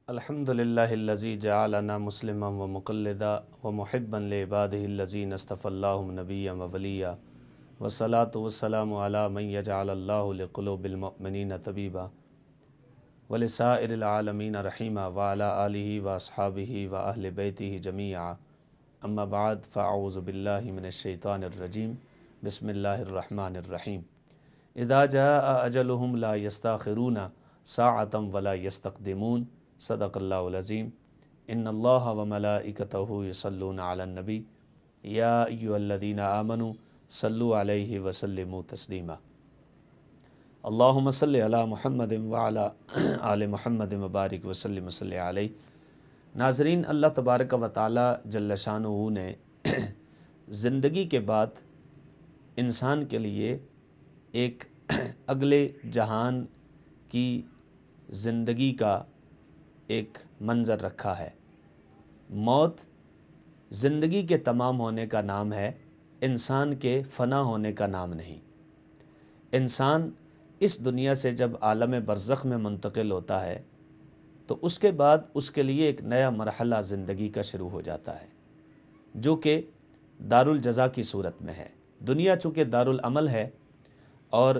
الحمد للہ الذی جعلنا مسلما و مقلدا و محبا لعبادہ الذین اصطفى اللہ نبیا و ولیا والصلاة والسلام علی من یجعل اللہ لقلوب المؤمنین طبیبا ولسائر العالمین رحیما وعلی آلہ واصحابہ واہل بیتہ جمیعا اما بعد فاعوذ باللہ من الشیطان الرجیم بسم اللہ الرحمن الرحیم اذا جاء اجلہم لا یستاخرون ساعتا ولا یستقدمون صدق اللہ العظیم ان اللہ و ملائکتہ یصلون علی النبی یا ایھا الذین آمنوا صلوا علیہ وسلموا تسلیما اللہم صلی علی محمد وعلی آل محمد وبارک وسلم وصلی علیہ۔ ناظرین، اللہ تبارک و تعالی جل شانہ نے زندگی کے بعد انسان کے لیے ایک اگلے جہان کی زندگی کا ایک منظر رکھا ہے۔ موت زندگی کے تمام ہونے کا نام ہے، انسان کے فنا ہونے کا نام نہیں۔ انسان اس دنیا سے جب عالم برزخ میں منتقل ہوتا ہے تو اس کے بعد اس کے لیے ایک نیا مرحلہ زندگی کا شروع ہو جاتا ہے، جو کہ دارالجزا کی صورت میں ہے۔ دنیا چونکہ دارالعمل ہے اور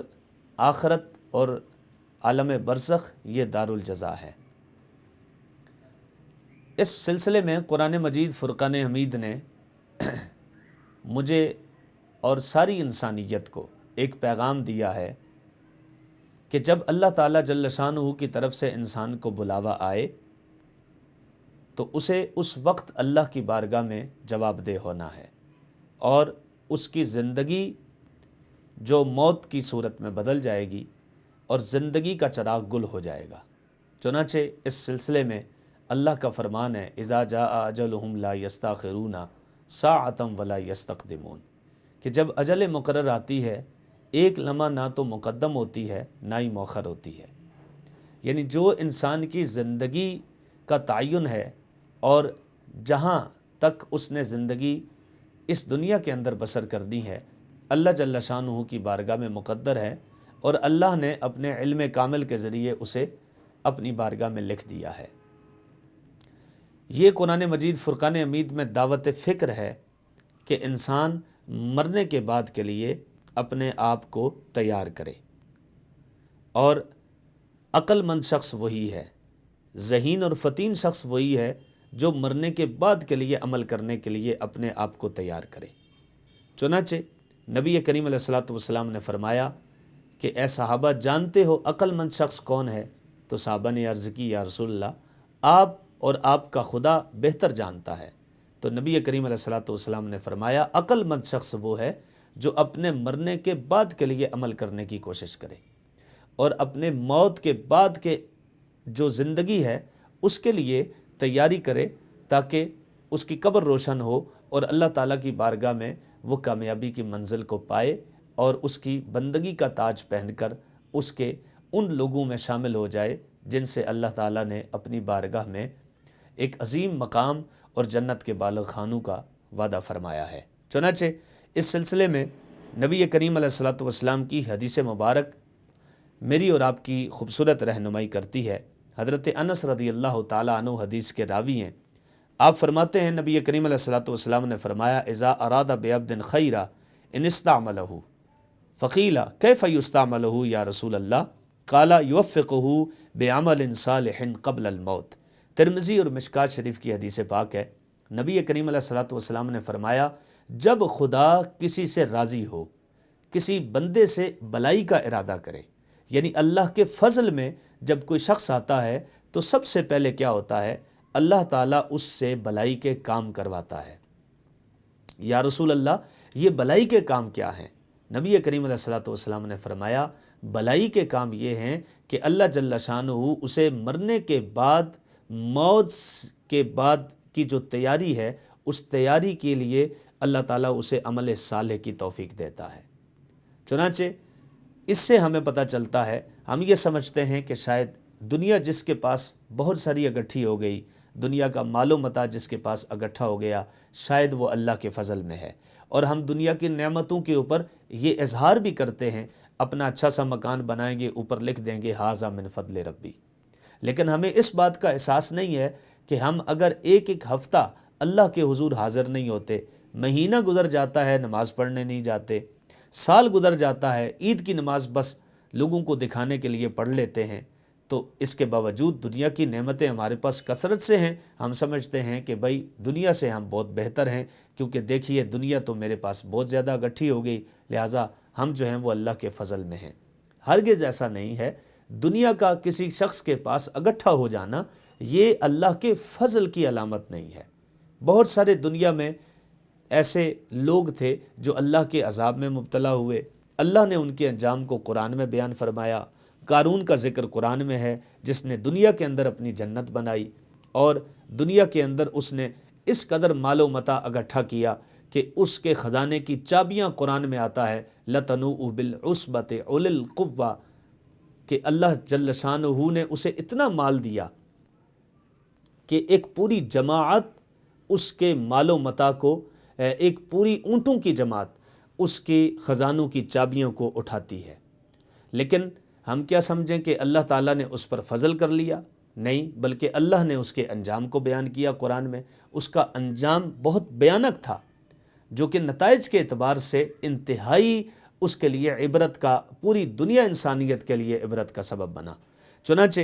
آخرت اور عالم برزخ یہ دارالجزا ہے۔ اس سلسلے میں قرآن مجید فرقان حمید نے مجھے اور ساری انسانیت کو ایک پیغام دیا ہے کہ جب اللہ تعالیٰ جل شانہ کی طرف سے انسان کو بلاوا آئے تو اسے اس وقت اللہ کی بارگاہ میں جواب دہ ہونا ہے، اور اس کی زندگی جو موت کی صورت میں بدل جائے گی اور زندگی کا چراغ گل ہو جائے گا۔ چنانچہ اس سلسلے میں اللہ کا فرمان ہے اذا جاء اجلہم لا یستاخرون ساعتا ولا یستقدمون، کہ جب اجل مقرر آتی ہے ایک لمحہ نہ تو مقدم ہوتی ہے نہ ہی مؤخر ہوتی ہے۔ یعنی جو انسان کی زندگی کا تعین ہے اور جہاں تک اس نے زندگی اس دنیا کے اندر بسر کرنی ہے، اللہ جل شانہ کی بارگاہ میں مقدر ہے، اور اللہ نے اپنے علم کامل کے ذریعے اسے اپنی بارگاہ میں لکھ دیا ہے۔ یہ قرآن مجید فرقان حمید میں دعوت فکر ہے کہ انسان مرنے کے بعد کے لیے اپنے آپ کو تیار کرے، اور عقل مند شخص وہی ہے، ذہین اور فطین شخص وہی ہے جو مرنے کے بعد کے لیے عمل کرنے کے لیے اپنے آپ کو تیار کرے۔ چنانچہ نبی کریم علیہ الصلوۃ والسلام نے فرمایا کہ اے صحابہ، جانتے ہو عقل مند شخص کون ہے؟ تو صحابہ نے عرض کی یا رسول اللہ، آپ اور آپ کا خدا بہتر جانتا ہے۔ تو نبی کریم علیہ الصلوۃ والسلام نے فرمایا عقل مند شخص وہ ہے جو اپنے مرنے کے بعد کے لیے عمل کرنے کی کوشش کرے، اور اپنے موت کے بعد کے جو زندگی ہے اس کے لیے تیاری کرے، تاکہ اس کی قبر روشن ہو اور اللہ تعالیٰ کی بارگاہ میں وہ کامیابی کی منزل کو پائے، اور اس کی بندگی کا تاج پہن کر اس کے ان لوگوں میں شامل ہو جائے جن سے اللہ تعالیٰ نے اپنی بارگاہ میں ایک عظیم مقام اور جنت کے بالغ خانوں کا وعدہ فرمایا ہے۔ چنانچہ اس سلسلے میں نبی کریم علیہ الصلوۃ والسلام کی حدیث مبارک میری اور آپ کی خوبصورت رہنمائی کرتی ہے۔ حضرت انس رضی اللہ تعالیٰ عنہ حدیث کے راوی ہیں۔ آپ فرماتے ہیں نبی کریم علیہ الصلوۃ والسلام نے فرمایا اذا اراد بعبد خیرا ان استعملہ فقیل کیف یستعملہ یا رسول اللہ قال یوفقہ بعمل صالح قبل الموت۔ ترمذی اور مشکات شریف کی حدیث پاک ہے۔ نبی کریم علیہ الصلوۃ والسلام نے فرمایا جب خدا کسی سے راضی ہو، کسی بندے سے بلائی کا ارادہ کرے، یعنی اللہ کے فضل میں جب کوئی شخص آتا ہے تو سب سے پہلے کیا ہوتا ہے؟ اللہ تعالیٰ اس سے بلائی کے کام کرواتا ہے۔ یا رسول اللہ، یہ بلائی کے کام کیا ہیں؟ نبی کریم علیہ الصلوۃ والسلام نے فرمایا بلائی کے کام یہ ہیں کہ اللہ جل شانہ اسے مرنے کے بعد، موت کے بعد کی جو تیاری ہے، اس تیاری کے لیے اللہ تعالیٰ اسے عمل صالح کی توفیق دیتا ہے۔ چنانچہ اس سے ہمیں پتہ چلتا ہے، ہم یہ سمجھتے ہیں کہ شاید دنیا جس کے پاس بہت ساری اکٹھی ہو گئی، دنیا کا مال و متاع جس کے پاس اکٹھا ہو گیا، شاید وہ اللہ کے فضل میں ہے، اور ہم دنیا کی نعمتوں کے اوپر یہ اظہار بھی کرتے ہیں، اپنا اچھا سا مکان بنائیں گے، اوپر لکھ دیں گے ھذا من فضل ربی، لیکن ہمیں اس بات کا احساس نہیں ہے کہ ہم اگر ایک ایک ہفتہ اللہ کے حضور حاضر نہیں ہوتے، مہینہ گزر جاتا ہے نماز پڑھنے نہیں جاتے، سال گزر جاتا ہے عید کی نماز بس لوگوں کو دکھانے کے لیے پڑھ لیتے ہیں، تو اس کے باوجود دنیا کی نعمتیں ہمارے پاس کثرت سے ہیں، ہم سمجھتے ہیں کہ بھائی دنیا سے ہم بہت بہتر ہیں، کیونکہ دیکھیے دنیا تو میرے پاس بہت زیادہ اکٹھی ہو گئی، لہٰذا ہم جو ہیں وہ اللہ کے فضل میں ہیں۔ ہرگز ایسا نہیں ہے۔ دنیا کا کسی شخص کے پاس اکٹھا ہو جانا یہ اللہ کے فضل کی علامت نہیں ہے۔ بہت سارے دنیا میں ایسے لوگ تھے جو اللہ کے عذاب میں مبتلا ہوئے، اللہ نے ان کے انجام کو قرآن میں بیان فرمایا۔ قارون کا ذکر قرآن میں ہے، جس نے دنیا کے اندر اپنی جنت بنائی اور دنیا کے اندر اس نے اس قدر مال و متاع اکٹھا کیا کہ اس کے خزانے کی چابیاں قرآن میں آتا ہے لَتَنُوءُ بِالْعُصْبَةِ أُولِي الْقُوَّةِ، کہ اللہ جل شانہ نے اسے اتنا مال دیا کہ ایک پوری جماعت اس کے مال و متاع کو، ایک پوری اونٹوں کی جماعت اس کے خزانوں کی چابیوں کو اٹھاتی ہے۔ لیکن ہم کیا سمجھیں کہ اللہ تعالیٰ نے اس پر فضل کر لیا؟ نہیں، بلکہ اللہ نے اس کے انجام کو بیان کیا قرآن میں۔ اس کا انجام بہت بھیانک تھا، جو کہ نتائج کے اعتبار سے انتہائی اس کے لیے عبرت کا، پوری دنیا انسانیت کے لیے عبرت کا سبب بنا۔ چنانچہ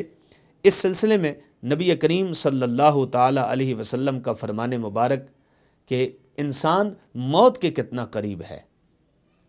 اس سلسلے میں نبی کریم صلی اللہ تعالی علیہ وسلم کا فرمان مبارک کہ انسان موت کے کتنا قریب ہے۔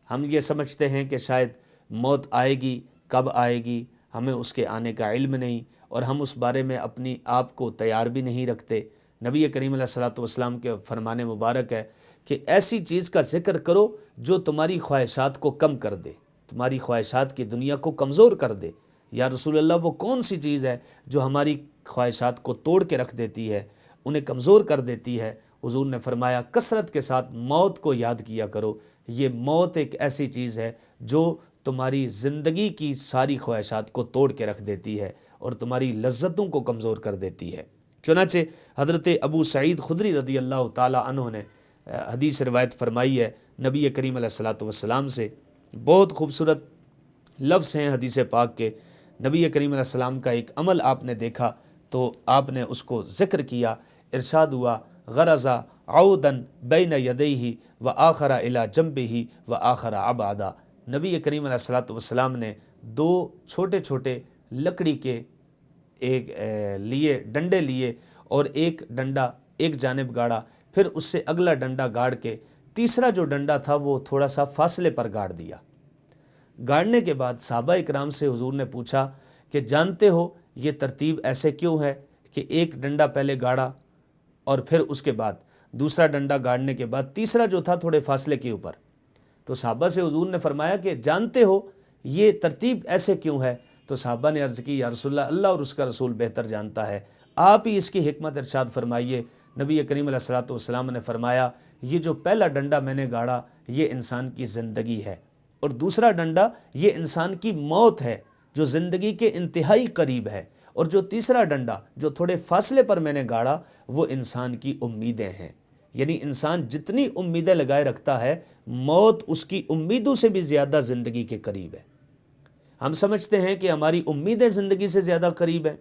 ہم یہ سمجھتے ہیں کہ شاید موت آئے گی، کب آئے گی ہمیں اس کے آنے کا علم نہیں، اور ہم اس بارے میں اپنی آپ کو تیار بھی نہیں رکھتے۔ نبی کریم علیہ الصلوۃ والسلام کے فرمان مبارک ہے کہ ایسی چیز کا ذکر کرو جو تمہاری خواہشات کو کم کر دے، تمہاری خواہشات کی دنیا کو کمزور کر دے۔ یا رسول اللہ، وہ کون سی چیز ہے جو ہماری خواہشات کو توڑ کے رکھ دیتی ہے، انہیں کمزور کر دیتی ہے؟ حضور نے فرمایا کثرت کے ساتھ موت کو یاد کیا کرو۔ یہ موت ایک ایسی چیز ہے جو تمہاری زندگی کی ساری خواہشات کو توڑ کے رکھ دیتی ہے اور تمہاری لذتوں کو کمزور کر دیتی ہے۔ چنانچہ حضرت ابو سعید خدری رضی اللہ تعالی عنہ نے حدیث روایت فرمائی ہے نبی کریم علیہ الصلوۃ والسلام سے، بہت خوبصورت لفظ ہیں حدیث پاک کے۔ نبی کریم علیہ السلام کا ایک عمل آپ نے دیکھا تو آپ نے اس کو ذکر کیا، ارشاد ہوا غرض عودا بین یدیہ وآخر الی جنبہ وآخر ابعدا۔ نبی کریم علیہ الصلوۃ والسلام نے دو چھوٹے چھوٹے لکڑی کے ایک ڈنڈے لیے اور ایک ڈنڈا ایک جانب گاڑا، پھر اس سے اگلا ڈنڈا گاڑ کے تیسرا جو ڈنڈا تھا وہ تھوڑا سا فاصلے پر گاڑ دیا۔ گاڑنے کے بعد صحابہ اکرام سے حضور نے پوچھا کہ جانتے ہو یہ ترتیب ایسے کیوں ہے کہ ایک ڈنڈا پہلے گاڑا اور پھر اس کے بعد دوسرا ڈنڈا گاڑنے کے بعد تیسرا جو تھا تھوڑے فاصلے کے اوپر؟ تو صحابہ سے حضور نے فرمایا کہ جانتے ہو یہ ترتیب ایسے کیوں ہے؟ تو صحابہ نے عرض کی یا رسول اللہ، اللہ اور اس کا رسول بہتر جانتا ہے، آپ ہی اس کی حکمت ارشاد فرمائیے۔ نبی کریم علیہ الصلوۃ والسلام نے فرمایا یہ جو پہلا ڈنڈا میں نے گاڑا یہ انسان کی زندگی ہے، اور دوسرا ڈنڈا یہ انسان کی موت ہے جو زندگی کے انتہائی قریب ہے، اور جو تیسرا ڈنڈا جو تھوڑے فاصلے پر میں نے گاڑا وہ انسان کی امیدیں ہیں۔ یعنی انسان جتنی امیدیں لگائے رکھتا ہے موت اس کی امیدوں سے بھی زیادہ زندگی کے قریب ہے۔ ہم سمجھتے ہیں کہ ہماری امیدیں زندگی سے زیادہ قریب ہیں،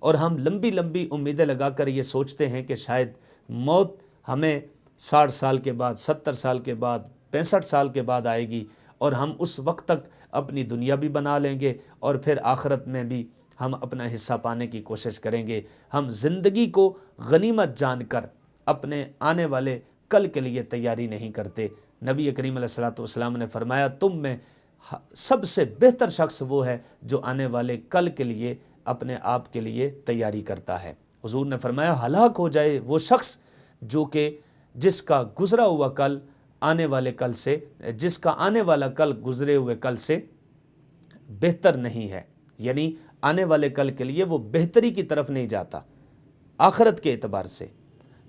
اور ہم لمبی لمبی امیدیں لگا کر یہ سوچتے ہیں کہ شاید موت ہمیں 60 سال کے بعد، 70 سال کے بعد، 65 سال کے بعد آئے گی، اور ہم اس وقت تک اپنی دنیا بھی بنا لیں گے اور پھر آخرت میں بھی ہم اپنا حصہ پانے کی کوشش کریں گے۔ ہم زندگی کو غنیمت جان کر اپنے آنے والے کل کے لیے تیاری نہیں کرتے۔ نبی کریم علیہ الصلوۃ والسلام نے فرمایا تم میں سب سے بہتر شخص وہ ہے جو آنے والے کل کے لیے اپنے آپ کے لیے تیاری کرتا ہے۔ حضور نے فرمایا ہلاک ہو جائے وہ شخص جو کہ جس کا گزرا ہوا کل آنے والے کل سے، جس کا آنے والا کل گزرے ہوئے کل سے بہتر نہیں ہے، یعنی آنے والے کل کے لیے وہ بہتری کی طرف نہیں جاتا آخرت کے اعتبار سے۔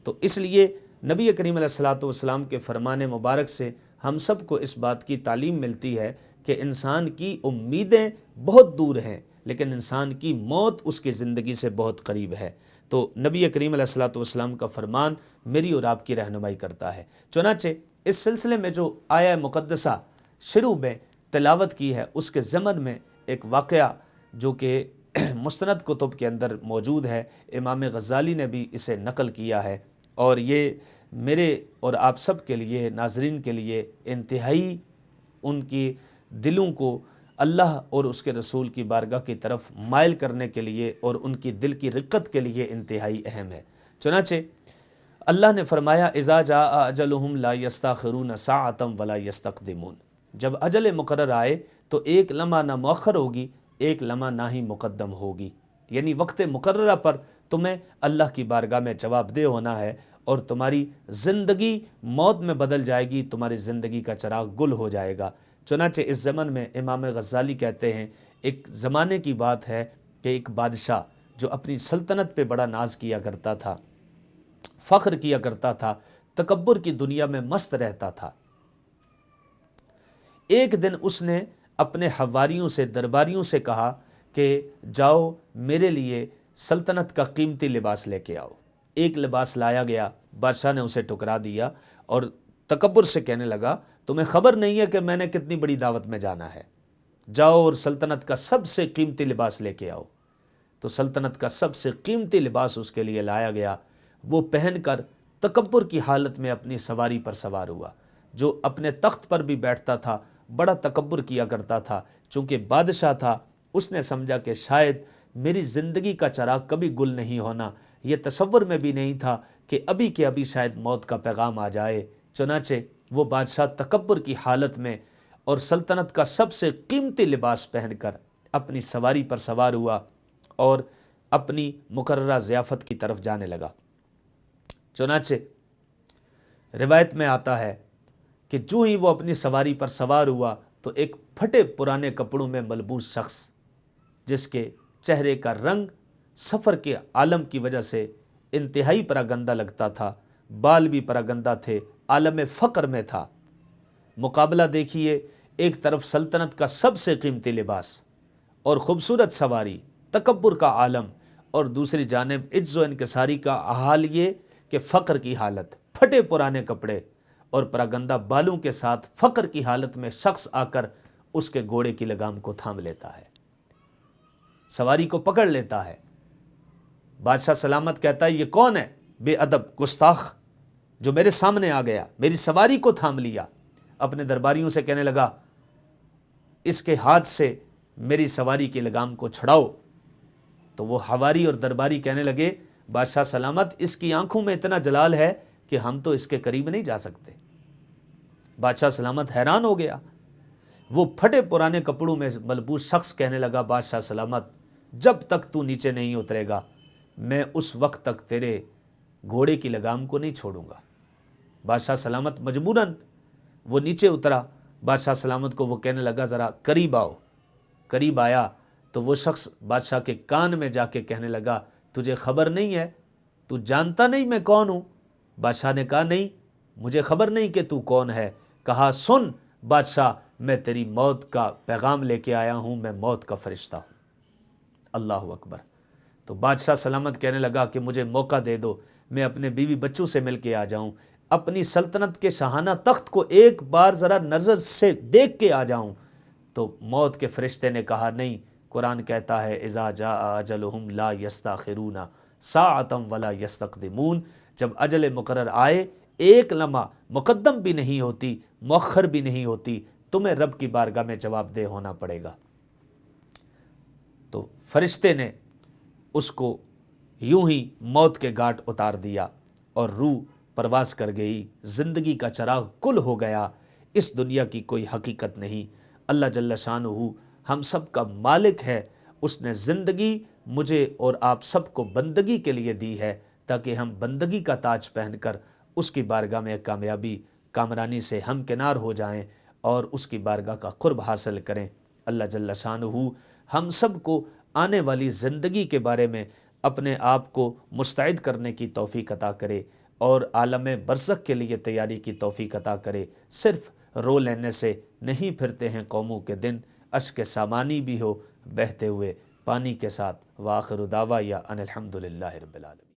تو اس لیے نبی کریم علیہ الصلوۃ والسلام کے فرمان مبارک سے ہم سب کو اس بات کی تعلیم ملتی ہے کہ انسان کی امیدیں بہت دور ہیں لیکن انسان کی موت اس کی زندگی سے بہت قریب ہے۔ تو نبی کریم علیہ الصلوۃ والسلام کا فرمان میری اور آپ کی رہنمائی کرتا ہے۔ چنانچہ اس سلسلے میں جو آیہ مقدسہ شروع میں تلاوت کی ہے اس کے ضمن میں ایک واقعہ جو کہ مستند کتب کے اندر موجود ہے، امام غزالی نے بھی اسے نقل کیا ہے، اور یہ میرے اور آپ سب کے لیے، ناظرین کے لیے انتہائی ان کی دلوں کو اللہ اور اس کے رسول کی بارگاہ کی طرف مائل کرنے کے لیے اور ان کی دل کی رقت کے لیے انتہائی اہم ہے۔ چنانچہ اللہ نے فرمایا اذا جاء اجلہم لا یستاخرون ساعۃ ولا یستقدمون، جب اجل مقرر آئے تو ایک لمحہ نہ مؤخر ہوگی، ایک لمحہ نہ ہی مقدم ہوگی، یعنی وقت مقررہ پر تمہیں اللہ کی بارگاہ میں جواب دہ ہونا ہے، اور تمہاری زندگی موت میں بدل جائے گی، تمہاری زندگی کا چراغ گل ہو جائے گا۔ چنانچہ اس زمن میں امام غزالی کہتے ہیں، ایک زمانے کی بات ہے کہ ایک بادشاہ جو اپنی سلطنت پہ بڑا ناز کیا کرتا تھا، فخر کیا کرتا تھا، تکبر کی دنیا میں مست رہتا تھا، ایک دن اس نے اپنے حواریوں سے، درباریوں سے کہا کہ جاؤ میرے لیے سلطنت کا قیمتی لباس لے کے آؤ۔ ایک لباس لایا گیا، بادشاہ نے اسے ٹکرا دیا اور تکبر سے کہنے لگا تمہیں خبر نہیں ہے کہ میں نے کتنی بڑی دعوت میں جانا ہے، جاؤ اور سلطنت کا سب سے قیمتی لباس لے کے آؤ۔ تو سلطنت کا سب سے قیمتی لباس اس کے لیے لایا گیا، وہ پہن کر تکبر کی حالت میں اپنی سواری پر سوار ہوا۔ جو اپنے تخت پر بھی بیٹھتا تھا بڑا تکبر کیا کرتا تھا، چونکہ بادشاہ تھا، اس نے سمجھا کہ شاید میری زندگی کا چراغ کبھی گل نہیں ہونا، یہ تصور میں بھی نہیں تھا کہ ابھی کے ابھی شاید موت کا پیغام آ جائے۔ چنانچہ وہ بادشاہ تکبر کی حالت میں اور سلطنت کا سب سے قیمتی لباس پہن کر اپنی سواری پر سوار ہوا اور اپنی مقررہ ضیافت کی طرف جانے لگا۔ چنانچہ روایت میں آتا ہے کہ جو ہی وہ اپنی سواری پر سوار ہوا تو ایک پھٹے پرانے کپڑوں میں ملبوس شخص، جس کے چہرے کا رنگ سفر کے عالم کی وجہ سے انتہائی پراگندہ لگتا تھا، بال بھی پراگندہ تھے، عالم فقر میں تھا۔ مقابلہ دیکھیے، ایک طرف سلطنت کا سب سے قیمتی لباس اور خوبصورت سواری، تکبر کا عالم، اور دوسری جانب عجز و انکساری کا حال یہ کہ فقر کی حالت، پھٹے پرانے کپڑے اور پراگندہ بالوں کے ساتھ فقر کی حالت میں شخص آ کر اس کے گھوڑے کی لگام کو تھام لیتا ہے، سواری کو پکڑ لیتا ہے۔ بادشاہ سلامت کہتا ہے یہ کون ہے؟ بے ادب گستاخ جو میرے سامنے آ گیا، میری سواری کو تھام لیا۔ اپنے درباریوں سے کہنے لگا اس کے ہاتھ سے میری سواری کی لگام کو چھڑاؤ۔ تو وہ حواری اور درباری کہنے لگے بادشاہ سلامت اس کی آنکھوں میں اتنا جلال ہے کہ ہم تو اس کے قریب نہیں جا سکتے۔ بادشاہ سلامت حیران ہو گیا۔ وہ پھٹے پرانے کپڑوں میں ملبوس شخص کہنے لگا بادشاہ سلامت جب تک تو نیچے نہیں اترے گا میں اس وقت تک تیرے گھوڑے کی لگام کو نہیں چھوڑوں گا۔ بادشاہ سلامت مجبوراً وہ نیچے اترا۔ بادشاہ سلامت کو وہ کہنے لگا ذرا قریب آؤ۔ قریب آیا تو وہ شخص بادشاہ کے کان میں جا کے کہنے لگا تجھے خبر نہیں ہے، تو جانتا نہیں میں کون ہوں؟ بادشاہ نے کہا نہیں، مجھے خبر نہیں کہ تو کون ہے۔ کہا سن بادشاہ، میں تیری موت کا پیغام لے کے آیا ہوں، میں موت کا فرشتہ ہوں۔ اللہ اکبر۔ تو بادشاہ سلامت کہنے لگا کہ مجھے موقع دے دو، میں اپنے بیوی بچوں سے مل کے آ جاؤں، اپنی سلطنت کے شاہانہ تخت کو ایک بار ذرا نظر سے دیکھ کے آ جاؤں۔ تو موت کے فرشتے نے کہا نہیں، قرآن کہتا ہے اذا جاء اجلہم لا یستاخرون ساعۃ ولا یستقدمون، جب اجل مقرر آئے ایک لمحہ مقدم بھی نہیں ہوتی، مؤخر بھی نہیں ہوتی، تمہیں رب کی بارگاہ میں جواب دہ ہونا پڑے گا۔ تو فرشتے نے اس کو یوں ہی موت کے گھاٹ اتار دیا اور روح پرواز کر گئی، زندگی کا چراغ کل ہو گیا، اس دنیا کی کوئی حقیقت نہیں۔ اللہ جل شانہ ہم سب کا مالک ہے، اس نے زندگی مجھے اور آپ سب کو بندگی کے لیے دی ہے تاکہ ہم بندگی کا تاج پہن کر اس کی بارگاہ میں کامیابی کامرانی سے ہمکنار ہو جائیں اور اس کی بارگاہ کا قرب حاصل کریں۔ اللہ جل شانہ ہم سب کو آنے والی زندگی کے بارے میں اپنے آپ کو مستعد کرنے کی توفیق عطا کرے اور عالم برزخ کے لیے تیاری کی توفیق عطا کرے۔ صرف رو لینے سے نہیں پھرتے ہیں قوموں کے دن، اشک سامانی بھی ہو بہتے ہوئے پانی کے ساتھ۔ وآخر دعوایا ان الحمد للہ رب العالمین۔